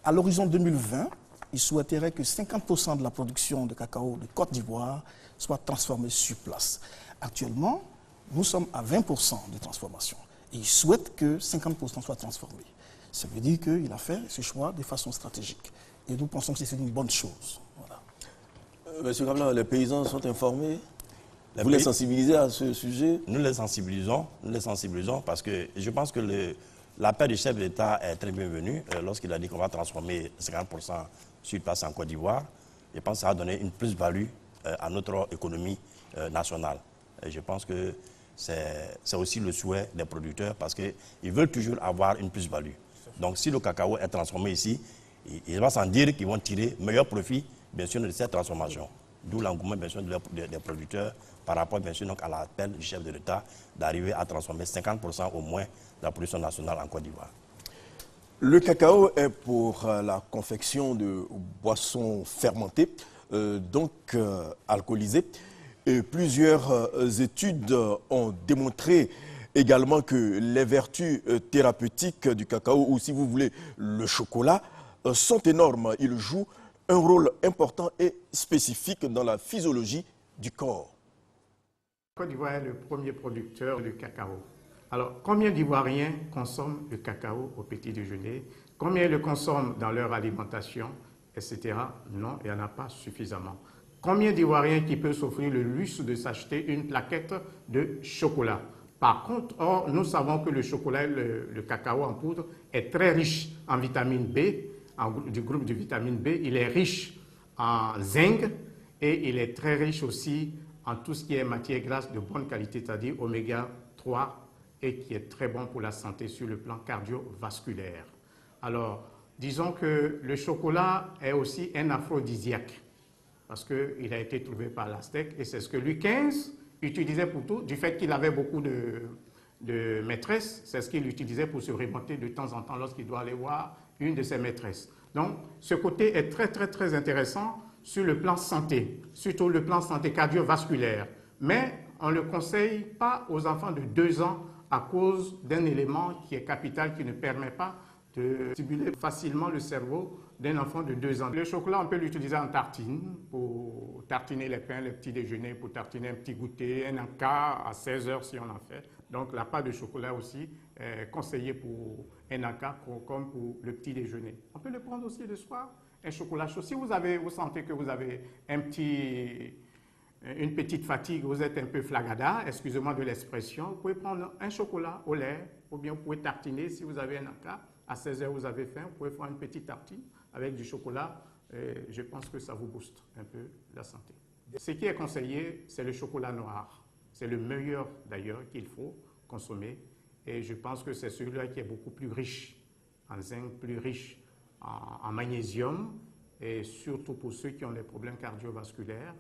à l'horizon 2020, il souhaiterait que 50% de la production de cacao de Côte d'Ivoire soit transformée sur place. Actuellement, nous sommes à 20% de transformation. Et il souhaite que 50% soit transformé. Ça veut dire qu'il a fait ce choix de façon stratégique. Et nous pensons que c'est une bonne chose. Voilà. Monsieur Gabla, les paysans sont informés? Vous les sensibilisez à ce sujet? Nous les sensibilisons parce que je pense que l'appel du chef de l'État est très bienvenu lorsqu'il a dit qu'on va transformer 50% sur place en Côte d'Ivoire. Je pense que ça va donner une plus-value à notre économie nationale. Et je pense que c'est aussi le souhait des producteurs parce qu'ils veulent toujours avoir une plus-value. Donc si le cacao est transformé ici, il va sans dire qu'ils vont tirer meilleur profit, bien sûr, de cette transformation. d'où l'engouement bien sûr des producteurs par rapport bien sûr donc, à l'appel du chef de l'État d'arriver à transformer 50% au moins de la production nationale en Côte d'Ivoire. Le cacao est pour la confection de boissons fermentées, donc alcoolisées. Et plusieurs études ont démontré également que les vertus thérapeutiques du cacao, ou si vous voulez le chocolat, sont énormes. Ils jouent un rôle important et spécifique dans la physiologie du corps. La Côte d'Ivoire est le premier producteur de cacao. Alors, combien d'Ivoiriens consomment le cacao au petit déjeuner? Combien le consomment dans leur alimentation, etc. Non, il n'y en a pas suffisamment. Combien d'Ivoiriens qui peuvent s'offrir le luxe de s'acheter une plaquette de chocolat? Par contre, nous savons que le chocolat, le cacao en poudre est très riche en vitamine B, du groupe de vitamine B. Il est riche en zinc et il est très riche aussi en tout ce qui est matière grasse de bonne qualité, c'est-à-dire oméga 3, et qui est très bon pour la santé sur le plan cardiovasculaire. Alors, disons que le chocolat est aussi un aphrodisiaque, parce qu'il a été trouvé par l'Aztèque, et c'est ce que Louis XV utilisait pour tout, du fait qu'il avait beaucoup de maîtresses, c'est ce qu'il utilisait pour se remonter de temps en temps lorsqu'il doit aller voir une de ses maîtresses. Donc, ce côté est très, très, très intéressant sur le plan santé, surtout le plan santé cardiovasculaire. Mais on ne le conseille pas aux enfants de 2 ans à cause d'un élément qui est capital, qui ne permet pas de stimuler facilement le cerveau d'un enfant de 2 ans. Le chocolat, on peut l'utiliser en tartine, pour tartiner les pains, les petits déjeuners, pour tartiner un petit goûter, un encas à 16 heures si on en fait. Donc la pâte de chocolat aussi est conseillée pour un encas comme pour le petit déjeuner. On peut le prendre aussi le soir, un chocolat chaud. Si vous sentez que vous avez une petite fatigue, vous êtes un peu flagada, excusez-moi de l'expression, vous pouvez prendre un chocolat au lait, ou bien vous pouvez tartiner si vous avez un encas. À 16 heures, vous avez faim, vous pouvez faire une petite tartine avec du chocolat. Je pense que ça vous booste un peu la santé. Ce qui est conseillé, c'est le chocolat noir. C'est le meilleur d'ailleurs qu'il faut consommer. Et je pense que c'est celui-là qui est beaucoup plus riche en zinc, plus riche en magnésium, et surtout pour ceux qui ont des problèmes cardiovasculaires.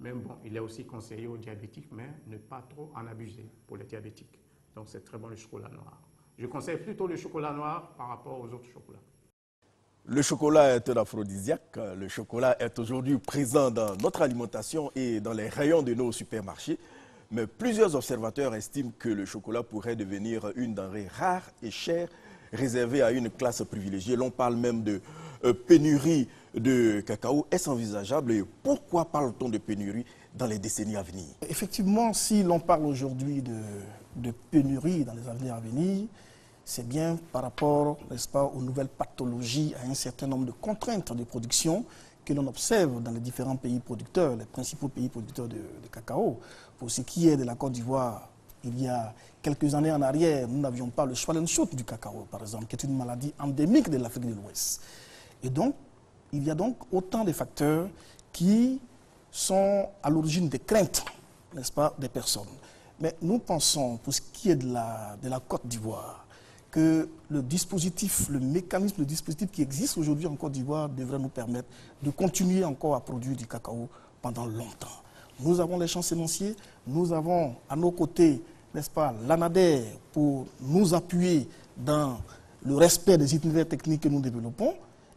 Mais bon, il est aussi conseillé aux diabétiques, mais ne pas trop en abuser pour les diabétiques. Donc c'est très bon le chocolat noir. Je conseille plutôt le chocolat noir par rapport aux autres chocolats. Le chocolat est un aphrodisiaque. Le chocolat est aujourd'hui présent dans notre alimentation et dans les rayons de nos supermarchés. Mais plusieurs observateurs estiment que le chocolat pourrait devenir une denrée rare et chère, réservée à une classe privilégiée. L'on parle même de pénurie de cacao. Est-ce envisageable et pourquoi parle-t-on de pénurie dans les décennies à venir? Effectivement, si l'on parle aujourd'hui de pénurie dans les années à venir, c'est bien par rapport, n'est-ce pas, aux nouvelles pathologies, à un certain nombre de contraintes de production que l'on observe dans les différents pays producteurs, les principaux pays producteurs de cacao. Pour ce qui est de la Côte d'Ivoire, il y a quelques années en arrière, nous n'avions pas le Schwallenschut du cacao, par exemple, qui est une maladie endémique de l'Afrique de l'Ouest. Et donc, il y a donc autant de facteurs qui sont à l'origine des craintes, n'est-ce pas, des personnes. Mais nous pensons, pour ce qui est de la Côte d'Ivoire, que le dispositif, le mécanisme, le dispositif qui existe aujourd'hui en Côte d'Ivoire devrait nous permettre de continuer encore à produire du cacao pendant longtemps. Nous avons les champs sémenciers, nous avons à nos côtés, n'est-ce pas, l'ANADER pour nous appuyer dans le respect des itinéraires techniques que nous développons,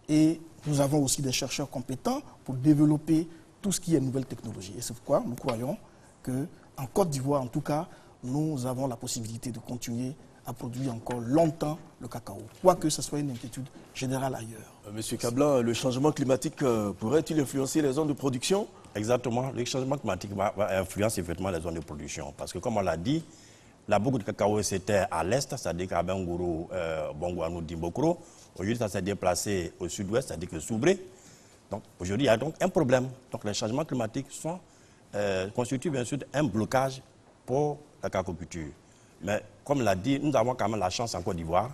et nous avons aussi des chercheurs compétents pour développer tout ce qui est nouvelles technologies. Et c'est pourquoi nous croyons qu'en Côte d'Ivoire, en tout cas, nous avons la possibilité de continuer à produire encore longtemps le cacao, quoique ce soit une inquiétude générale ailleurs. Monsieur Kablan, le changement climatique pourrait-il influencer les zones de production? Exactement, le changement climatique va influencer effectivement les zones de production. Parce que comme on l'a dit, la boucle de cacao c'était à l'est, c'est-à-dire qu'à Bengourou, Bongouanou, Dimbokro. Aujourd'hui, ça s'est déplacé au sud-ouest, c'est-à-dire que Soubré. Donc aujourd'hui, il y a donc un problème. Donc les changements climatiques constituent bien sûr un blocage pour la cacaoculture. Mais comme l'a dit, nous avons quand même la chance en Côte d'Ivoire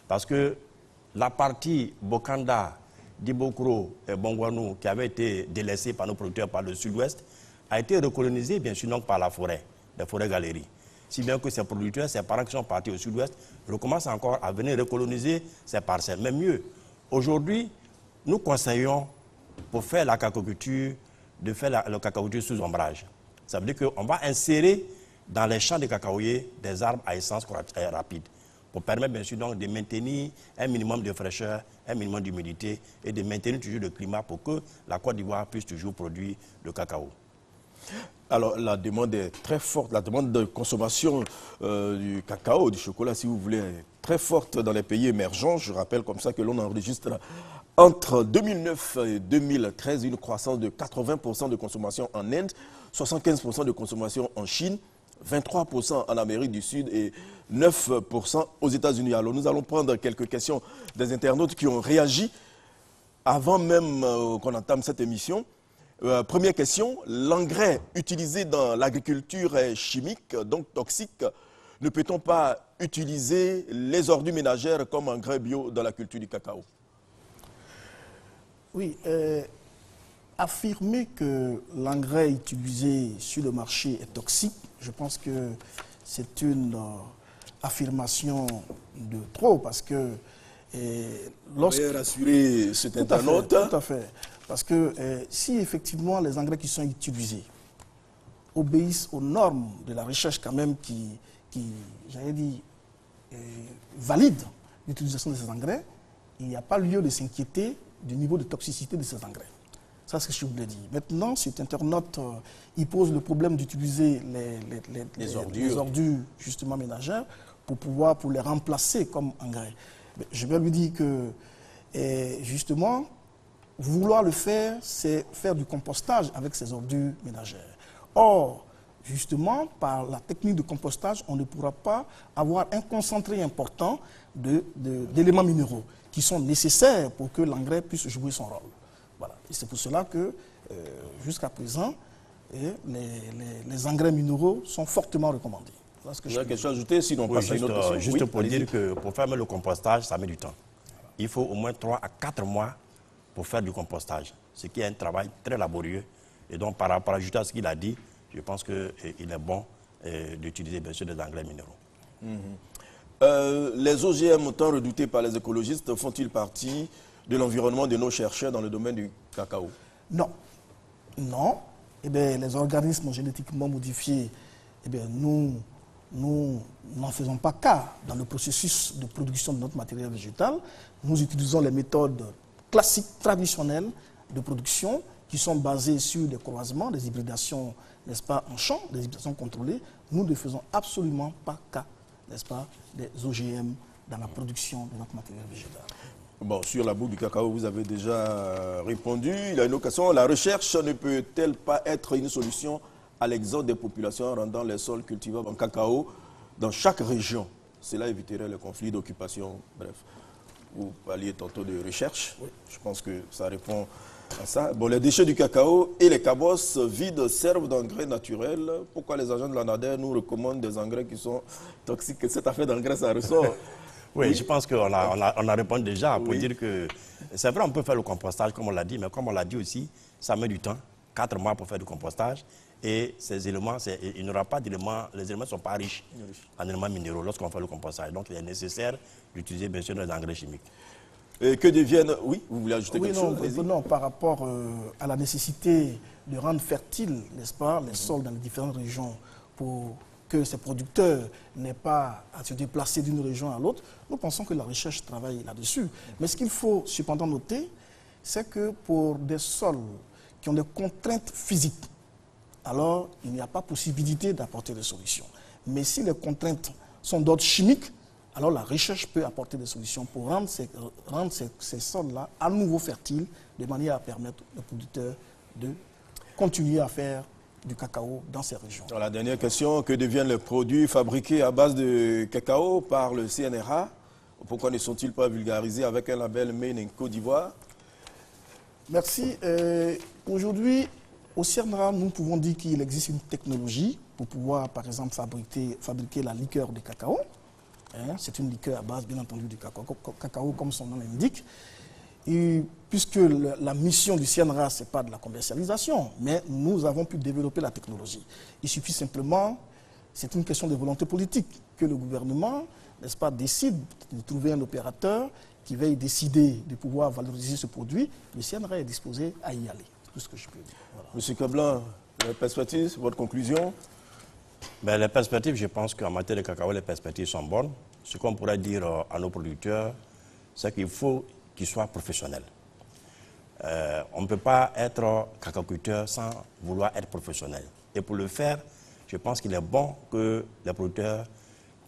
parce que la partie Bokanda, Dibokro et Bongouanou qui avait été délaissée par nos producteurs par le sud-ouest a été recolonisée bien sûr donc par la forêt, les forêts galeries. Si bien que ces producteurs, ces parents qui sont partis au sud-ouest, recommencent encore à venir recoloniser ces parcelles. Mais mieux, aujourd'hui, nous conseillons pour faire la cacaoculture de faire le cacaoyer sous ombrage. Ça veut dire qu'on va insérer dans les champs de cacaoyer des arbres à essence rapide pour permettre bien sûr donc de maintenir un minimum de fraîcheur, un minimum d'humidité et de maintenir toujours le climat pour que la Côte d'Ivoire puisse toujours produire le cacao. Alors la demande est très forte, la demande de consommation du cacao, du chocolat si vous voulez, est très forte dans les pays émergents. Je rappelle comme ça que l'on enregistre entre 2009 et 2013 une croissance de 80% de consommation en Inde, 75% de consommation en Chine, 23% en Amérique du Sud et 9% aux États-Unis. Alors nous allons prendre quelques questions des internautes qui ont réagi avant même qu'on entame cette émission. Première question, l'engrais utilisé dans l'agriculture est chimique, donc toxique. Ne peut-on pas utiliser les ordures ménagères comme engrais bio dans la culture du cacao? Oui, affirmer que l'engrais utilisé sur le marché est toxique, je pense que c'est une affirmation de trop parce que lorsque... rassurer cet internaute. Tout à fait. Parce que si effectivement les engrais qui sont utilisés obéissent aux normes de la recherche quand même qui j'allais dire, valide l'utilisation de ces engrais, il n'y a pas lieu de s'inquiéter du niveau de toxicité de ces engrais. Ça, c'est ce que je voulais dire. Maintenant, cet internaute, il pose le problème d'utiliser les ordures justement ménagères pour les remplacer comme engrais. Je vais lui dire que justement, vouloir le faire, c'est faire du compostage avec ces ordures ménagères. Or, justement, par la technique de compostage, on ne pourra pas avoir un concentré important d'éléments minéraux qui sont nécessaires pour que l'engrais puisse jouer son rôle. Voilà. Et c'est pour cela que, jusqu'à présent, les engrais minéraux sont fortement recommandés. Vous avez quelque chose à ajouter, sinon on passe à une autre question. Juste pour dire que pour faire le compostage, ça met du temps. Il faut au moins 3 à 4 mois pour faire du compostage, ce qui est un travail très laborieux. Et donc, par rapport à ce qu'il a dit, je pense qu'il est bon d'utiliser bien sûr des engrais minéraux. Les OGM tant redoutés par les écologistes font-ils partie de l'environnement de nos chercheurs dans le domaine du cacao? Non. Non. Eh bien, les organismes génétiquement modifiés, eh bien, nous n'en faisons pas cas dans le processus de production de notre matériel végétal. Nous utilisons les méthodes classiques, traditionnelles de production qui sont basées sur des croisements, des hybridations, n'est-ce pas, en champ, des hybridations contrôlées. Nous ne faisons absolument pas cas, n'est-ce pas, des OGM dans la production de notre matériel végétal. Bon, sur la boue du cacao, vous avez déjà répondu. Il y a une autre question. La recherche ne peut-elle pas être une solution à l'exode des populations en rendant les sols cultivables en cacao dans chaque région? Cela éviterait les conflits d'occupation. Bref, vous parliez tantôt de recherche. Oui. Je pense que ça répond à ça. Bon, les déchets du cacao et les cabosses vides servent d'engrais naturels. Pourquoi les agents de l'ANADER nous recommandent des engrais qui sont toxiques? Cette affaire d'engrais, ça ressort. Oui, je pense qu'on a répondu déjà pour dire que c'est vrai, on peut faire le compostage comme on l'a dit, mais comme on l'a dit aussi, ça met du temps, 4 mois pour faire du compostage. Et ces éléments, il n'y aura pas d'éléments, les éléments ne sont pas riches en éléments minéraux lorsqu'on fait le compostage. Donc il est nécessaire d'utiliser bien sûr des engrais chimiques. Et que deviennent... Oui, vous voulez ajouter quelque chose? Non, par rapport à la nécessité de rendre fertiles, n'est-ce pas, les sols dans les différentes régions pour que ces producteurs n'aient pas à se déplacer d'une région à l'autre, nous pensons que la recherche travaille là-dessus. Mais ce qu'il faut cependant noter, c'est que pour des sols qui ont des contraintes physiques, alors il n'y a pas possibilité d'apporter des solutions. Mais si les contraintes sont d'ordre chimique, alors la recherche peut apporter des solutions pour rendre ces sols-là à nouveau fertiles, de manière à permettre aux producteurs de continuer à faire du cacao dans ces régions. Alors, la dernière question, que deviennent les produits fabriqués à base de cacao par le CNRA? Pourquoi ne sont-ils pas vulgarisés avec un label Made in Côte d'Ivoire? Merci. Aujourd'hui, au CNRA, nous pouvons dire qu'il existe une technologie pour pouvoir, par exemple, fabriquer la liqueur de cacao. C'est une liqueur à base, bien entendu, du cacao, comme son nom l'indique. Et puisque la mission du CNRA, ce n'est pas de la commercialisation, mais nous avons pu développer la technologie. Il suffit simplement, c'est une question de volonté politique, que le gouvernement, n'est-ce pas, décide de trouver un opérateur qui veuille décider de pouvoir valoriser ce produit. Le CNRA est disposé à y aller. tout ce que je peux dire. Voilà. Monsieur Kablan, les perspectives, votre conclusion? Ben, les perspectives, je pense qu'en matière de cacao, les perspectives sont bonnes. Ce qu'on pourrait dire à nos producteurs, c'est qu'il faut qu'ils soient professionnels. On ne peut pas être cacaoculteur sans vouloir être professionnel. Et pour le faire, je pense qu'il est bon que les producteurs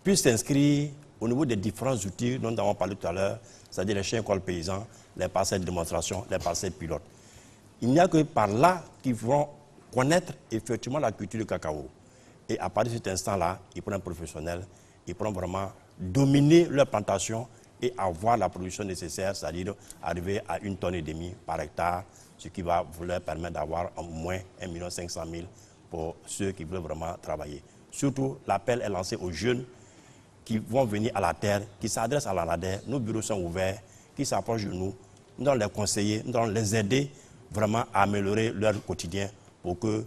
puissent s'inscrire au niveau des différents outils dont nous avons parlé tout à l'heure, c'est-à-dire les champs écoles paysans, les parcelles de démonstration, les parcelles pilotes. Il n'y a que par là qu'ils vont connaître effectivement la culture du cacao. Et à partir de cet instant-là, ils pourront être professionnels, ils pourront vraiment dominer leur plantation et avoir la production nécessaire, c'est-à-dire arriver à 1,5 tonne par hectare, ce qui va leur permettre d'avoir au moins 1 500 000 pour ceux qui veulent vraiment travailler. Surtout, l'appel est lancé aux jeunes qui vont venir à la terre, qui s'adressent à la NADER. Nos bureaux sont ouverts, qui s'approchent de nous. Nous allons les conseiller, nous allons les aider vraiment à améliorer leur quotidien pour que,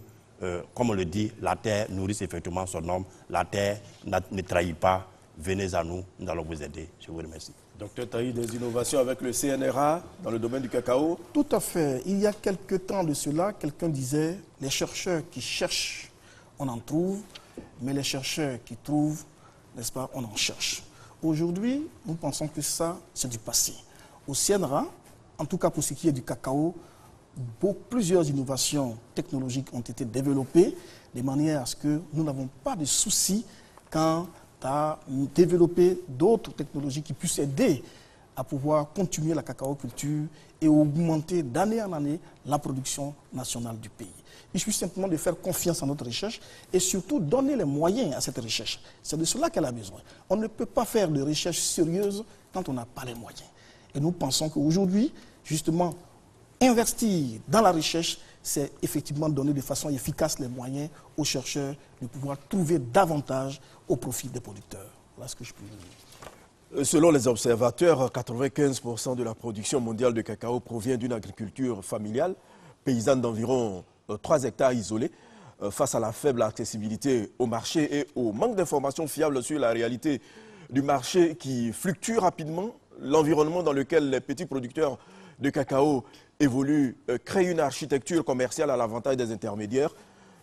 comme on le dit, la terre nourrisse effectivement son homme. La terre ne trahit pas. Venez à nous, nous allons vous aider. Je vous remercie. Docteur Taï, des innovations avec le CNRA dans le domaine du cacao? Tout à fait. Il y a quelques temps de cela, quelqu'un disait, les chercheurs qui cherchent, on en trouve, mais les chercheurs qui trouvent, n'est-ce pas, on en cherche. Aujourd'hui, nous pensons que ça, c'est du passé. Au CNRA, en tout cas pour ce qui est du cacao, plusieurs innovations technologiques ont été développées de manière à ce que nous n'avons pas de soucis quant à développer d'autres technologies qui puissent aider à pouvoir continuer la cacaoculture et augmenter d'année en année la production nationale du pays. Il suffit simplement de faire confiance à notre recherche et surtout donner les moyens à cette recherche. C'est de cela qu'elle a besoin. On ne peut pas faire de recherche sérieuse quand on n'a pas les moyens. Et nous pensons qu'aujourd'hui, justement, investir dans la recherche, c'est effectivement donner de façon efficace les moyens aux chercheurs de pouvoir trouver davantage au profit des producteurs. Voilà ce que je peux dire. Selon les observateurs, 95% de la production mondiale de cacao provient d'une agriculture familiale, paysanne d'environ 3 hectares isolés. Face à la faible accessibilité au marché et au manque d'informations fiables sur la réalité du marché qui fluctue rapidement, l'environnement dans lequel les petits producteurs de cacao évoluent crée une architecture commerciale à l'avantage des intermédiaires.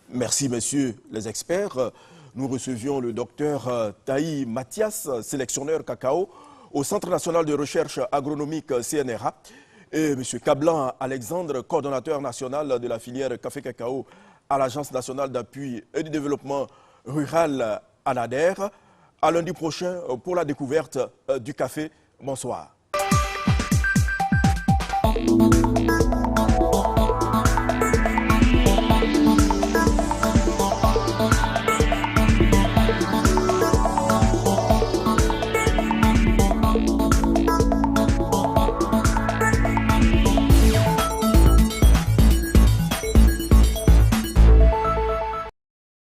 Merci, messieurs les experts. Nous recevions le docteur Taï Mathias, sélectionneur cacao au Centre national de recherche agronomique CNRA, et M. Kablan Alexandre, coordonnateur national de la filière café-cacao à l'Agence nationale d'appui et du développement rural ANADER. À lundi prochain pour la découverte du café. Bonsoir.